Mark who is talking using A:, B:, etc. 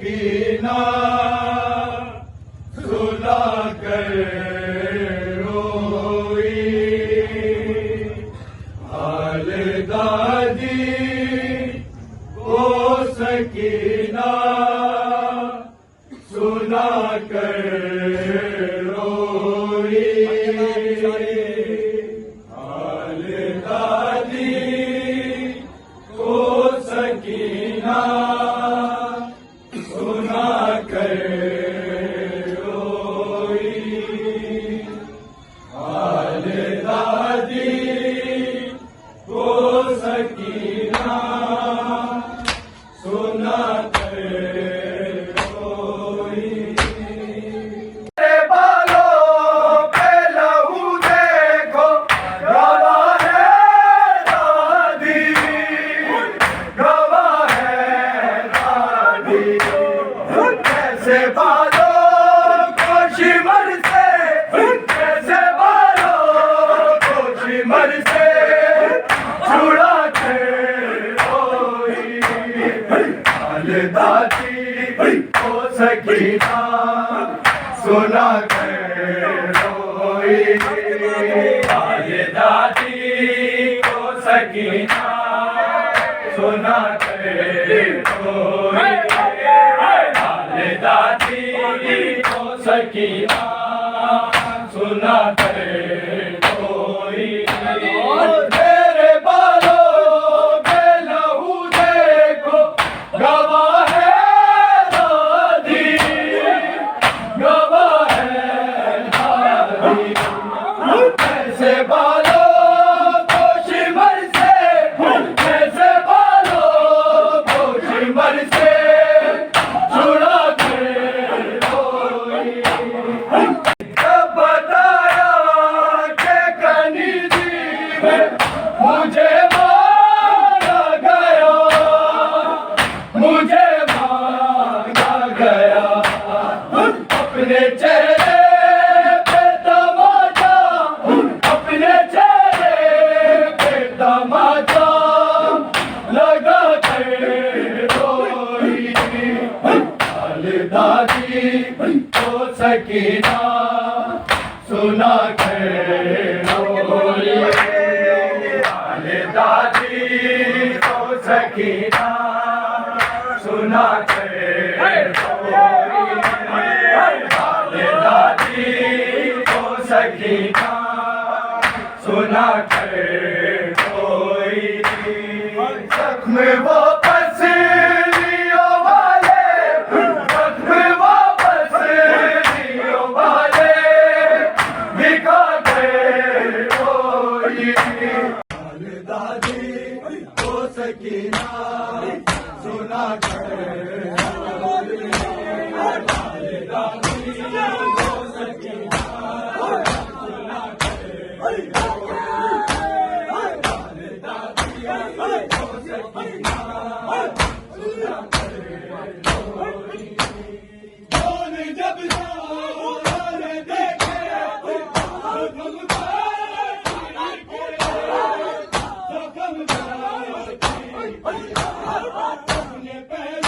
A: सकीना सुला कर रोई, हाल दादी को सकीना सुना कर रोई, हाल दादी को सकीना सुना कर रोई, हाल दादी को सकीना सुना कर रोई। तेरे बालों पे लहू देखो गवाह है दादी, गवाह है दादी, कैसे बालों को शिमर से, कैसे बालों को शिमर से छुड़ा के रोई, हाल दादी को सकीना सुना कर रोई, हाल दादी को सकीना सुना कर रोई, हाल दादी को सकीना सुना कर रोई। तेरे बालों पे लहू देखो गवाह है दादी, गवाह है दादी, कैसे बालों को शिमर से, कैसे बालों को शिमर से छुड़ा कर रोई, कब बताया कि कनी जी में मुझे मारा गया, मुझे मारा गया, अपने चेहरे पे तमाचा, अपने चेहरे पे तमाचा लगा कर रोई, हाल दादी को सकीना सुना कर रोई, हाल दादी को सकीना सुना कर रोई, हाल दादी को सकीना सुना कर रोई, जख्म वापस लियो वाले, जख्म वापस लियो वाले, दिखा कर रोई, हाल दादी को सकीना सुना कर रोई, हाल दादी को सकीना सुना कर रोई, हाल दादी को सकीना सुना कर रोई। कौन जब जान देखे जख्म अपने पैर